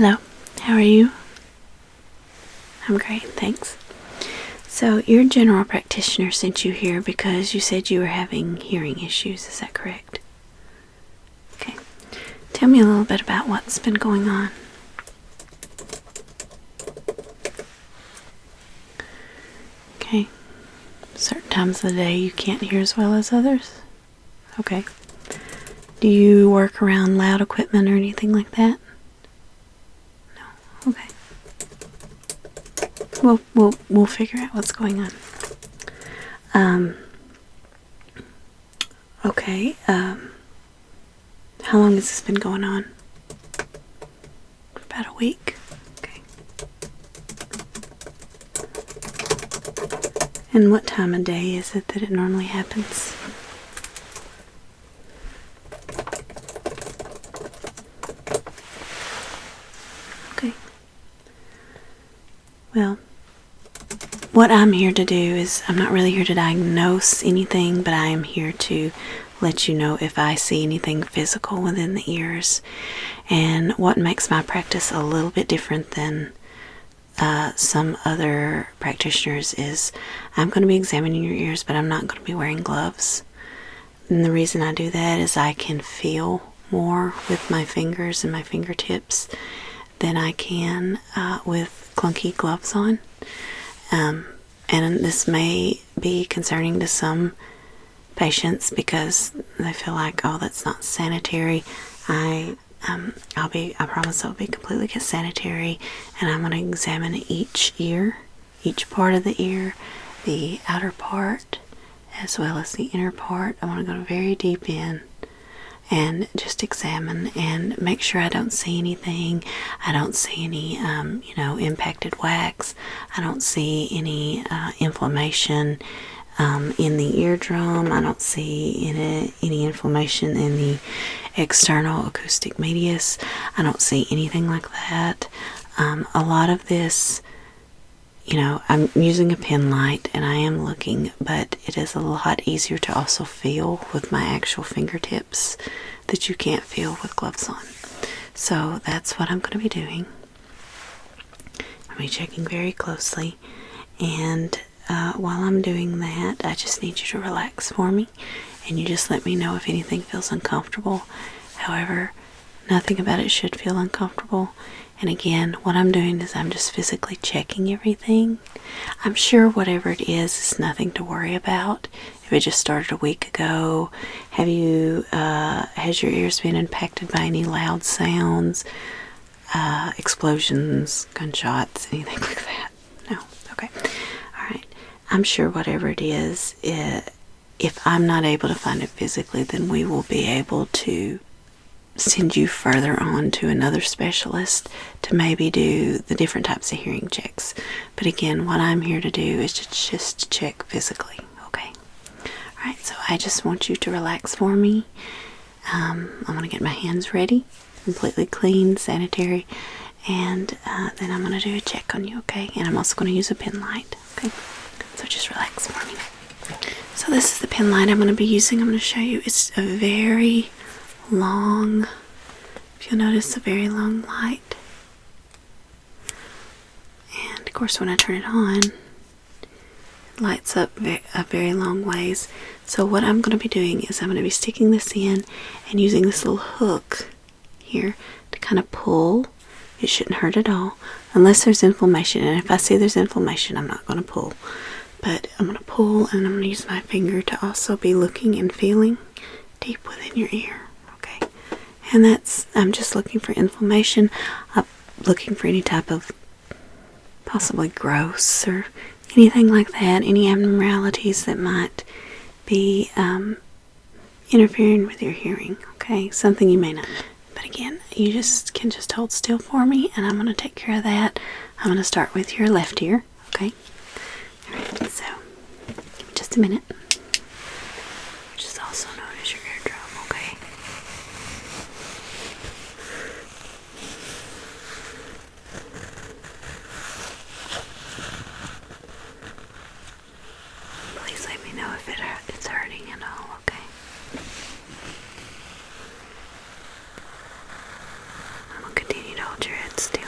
Hello, how are you? I'm great, thanks. So, your general practitioner sent you here because you said you were having hearing issues, is that correct? Okay. Tell me a little bit about what's been going on. Okay. Certain times of the day you can't hear as well as others? Okay. Do you work around loud equipment or anything like that? No. Okay. We'll figure out what's going on. Okay. How long has this been going on? About a week. Okay. And what time of day is it that it normally happens? Okay. Well, what I'm here to do is, I'm not really here to diagnose anything, but I am here to let you know if I see anything physical within the ears. And what makes my practice a little bit different than some other practitioners is I'm going to be examining your ears, but I'm not going to be wearing gloves. And the reason I do that is I can feel more with my fingers and my fingertips than I can with clunky gloves on. And this may be concerning to some patients because they feel like, oh, that's not sanitary. I promise I'll be completely sanitary, and I'm going to examine each ear, each part of the ear, the outer part as well as the inner part. I want to go very deep in and just examine and make sure I don't see anything. I don't see any, impacted wax. I don't see any inflammation in the eardrum. I don't see any inflammation in the external acoustic medius. I don't see anything like that. A lot of this, I'm using a pen light and I am looking, but it is a lot easier to also feel with my actual fingertips that you can't feel with gloves on. So that's what I'm going to be doing. I'll be checking very closely, and while I'm doing that, I just need you to relax for me, and you just let me know if anything feels uncomfortable. However, nothing about it should feel uncomfortable. And again, what I'm doing is I'm just physically checking everything. I'm sure whatever it is nothing to worry about. If it just started a week ago, has your ears been impacted by any loud sounds, explosions, gunshots, anything like that? No? Okay. Alright. I'm sure whatever it is, if I'm not able to find it physically, then we will be able to send you further on to another specialist to maybe do the different types of hearing checks. But again, what I'm here to do is just check physically, okay? Alright, so I just want you to relax for me. I'm going to get my hands ready, completely clean, sanitary, and then I'm going to do a check on you, okay? And I'm also going to use a pen light, okay? So just relax for me. So this is the pen light I'm going to be using. I'm going to show you. It's a very long, if you'll notice, a very long light. And of course when I turn it on, it lights up a very long ways. So what I'm going to be doing is I'm going to be sticking this in and using this little hook here to kind of pull. It shouldn't hurt at all unless there's inflammation, and if I see there's inflammation, I'm not going to pull. But I'm going to pull, and I'm going to use my finger to also be looking and feeling deep within your ear. And I'm just looking for inflammation. I'm looking for any type of possibly gross or anything like that, any abnormalities that might be interfering with your hearing, okay? Something you may not. But again, you can just hold still for me, and I'm going to take care of that. I'm going to start with your left ear, okay? Alright, so give me just a minute. Which is also known as your eardrum, okay? Please let me know if it's hurting at all, okay? I'm going to continue to hold your head still.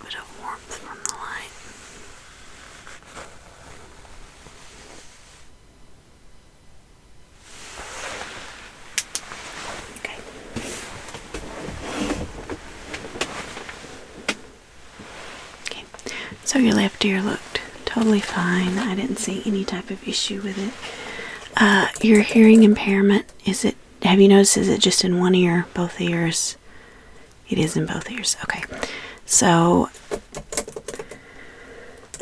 bit of warmth from the light. Okay. Okay. So your left ear looked totally fine. I didn't see any type of issue with it. Your hearing impairment, have you noticed, is it just in one ear, both ears? It is in both ears. Okay. So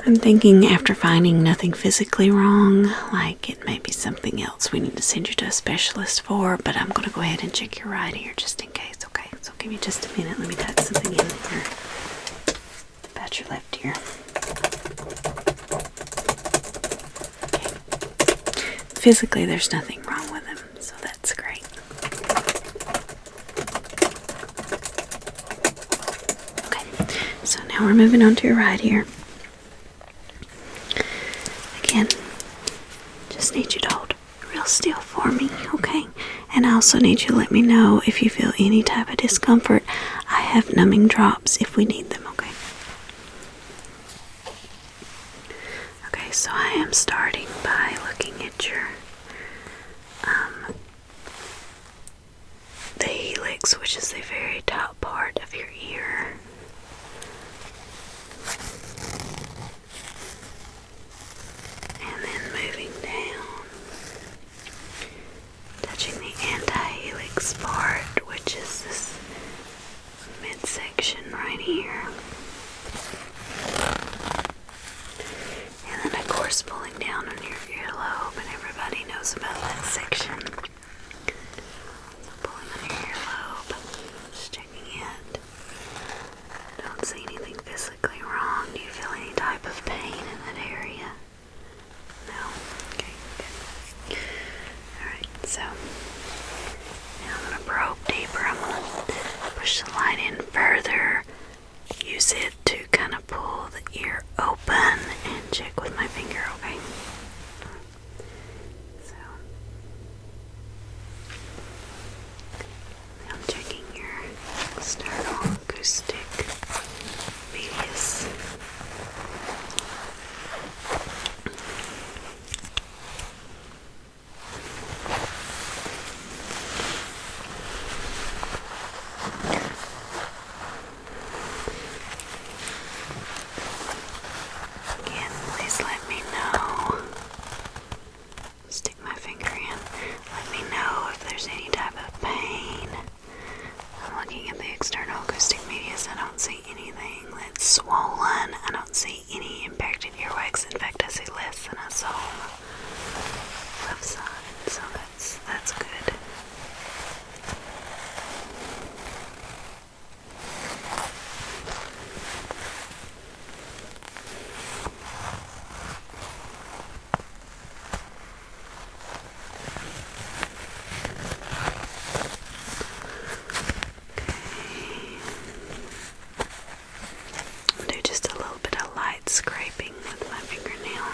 I'm thinking, after finding nothing physically wrong, like it may be something else we need to send you to a specialist for, but I'm going to go ahead and check your right ear just in case, okay? So give me just a minute. Let me type something in here about your left ear. Physically, there's nothing wrong with him, so that's great. Okay, so now we're moving on to your right ear. Again, just need you to hold real still for me, okay? And I also need you to let me know if you feel any type of discomfort. I have numbing drops if we need them, okay? Okay, so I am starting by looking at your the helix, which is the very top part of your ear. And then moving down, touching the anti-helix part, which is this midsection right here. And then of course pulling down on your earlobe, and everybody knows about that section. So pulling on your earlobe, just checking it. Don't see anything physically wrong. Do you feel any type of pain in that area? No? Okay, good. Alright, so now I'm going to probe deeper. I'm going to push the light in further. Use it to kind of pull the ear open and check with my finger, okay? So I'm checking your external acoustic medius. Again, please let me know. Stick my finger in. Let me know if there's any type of pain. I'm looking at the external acoustic medius. I don't see anything that's swollen. I don't see any impacted earwax. In fact, I see less than I saw on the left side. So that's good. Do just a little bit of light scraping with my fingernail.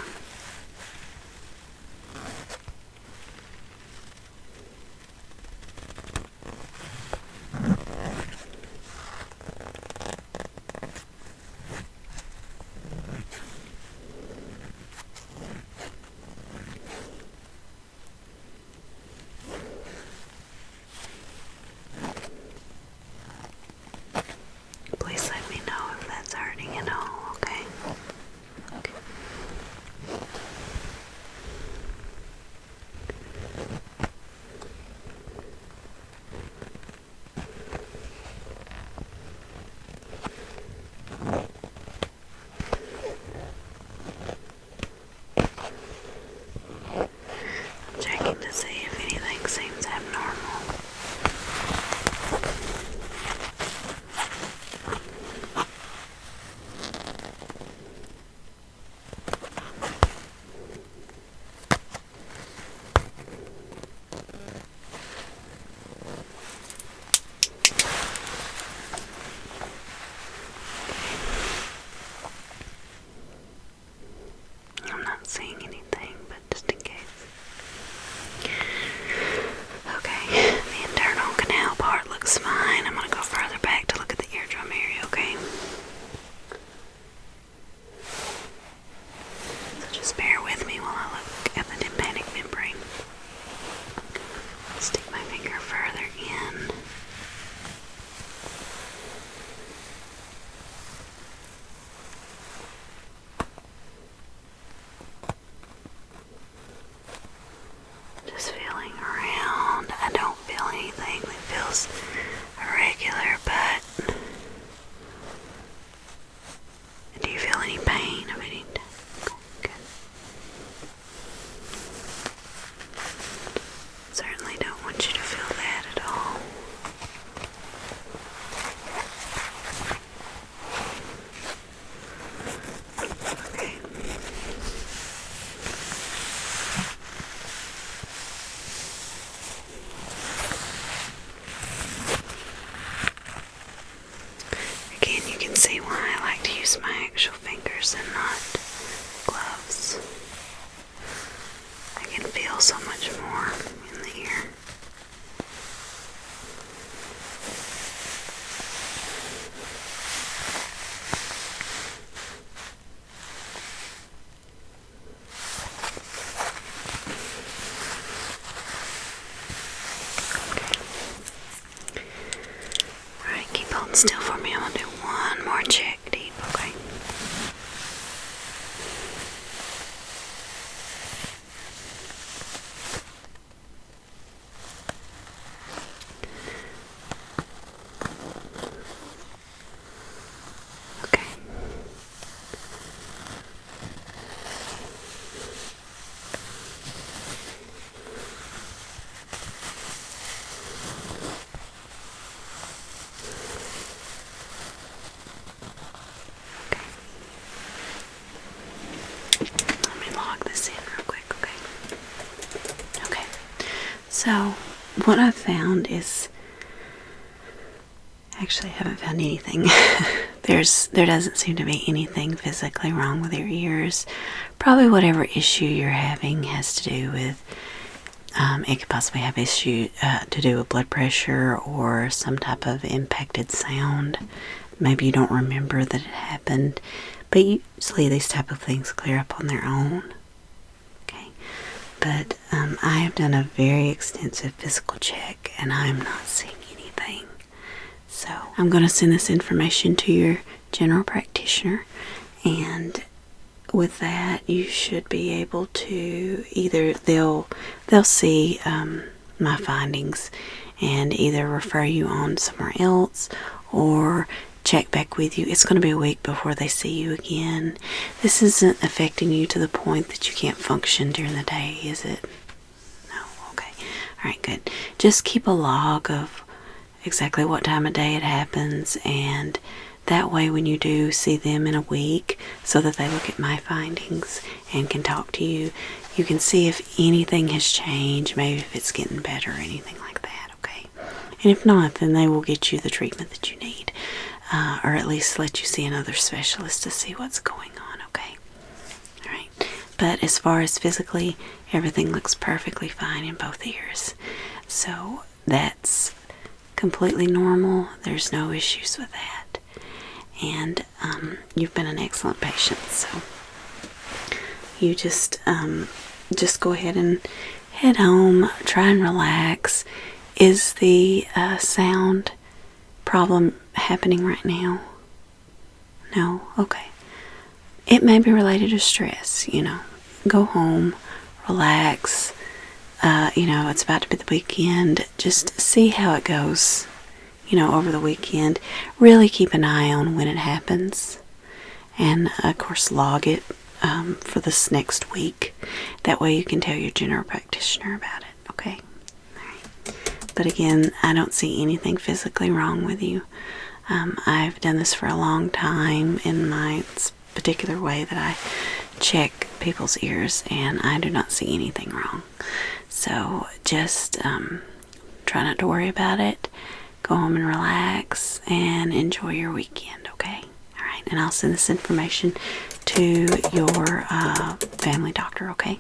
use my actual fingers and not gloves. I can feel so much more in the ear. Alright, keep holding still for me. I'm going to do one more check deep, okay? Okay. Let me log this in real quick, okay? Okay. So, what I've found is, actually I haven't found anything. There doesn't seem to be anything physically wrong with your ears. Probably whatever issue you're having has to do with, it could possibly have issue to do with blood pressure or some type of impacted sound. Maybe you don't remember that it happened, but usually these type of things clear up on their own. Okay, but I have done a very extensive physical check and I'm not seeing anything. So I'm going to send this information to your general practitioner, and with that you should be able to either they'll see my findings and either refer you on somewhere else or check back with you. It's going to be a week before they see you again. This isn't affecting you to the point that you can't function during the day, is it? No? Okay. Alright, good. Just keep a log of exactly what time of day it happens, and that way when you do see them in a week, so that they look at my findings and can talk to you, you can see if anything has changed, maybe if it's getting better or anything like that, okay? And if not, then they will get you the treatment that you need, or at least let you see another specialist to see what's going on, okay? Alright, but as far as physically, everything looks perfectly fine in both ears. So that's completely normal. There's no issues with that. And you've been an excellent patient, so you just go ahead and head home, try and relax. Is the sound problem happening right now? No? Okay. It may be related to stress, Go home, relax. It's about to be the weekend. Just see how it goes, over the weekend. Really keep an eye on when it happens. And, of course, log it for this next week. That way you can tell your general practitioner about it, okay? All right. But again, I don't see anything physically wrong with you. I've done this for a long time in my particular way that I check people's ears, and I do not see anything wrong. So just try not to worry about it. Go home and relax and enjoy your weekend, okay? All right, and I'll send this information to your family doctor, okay?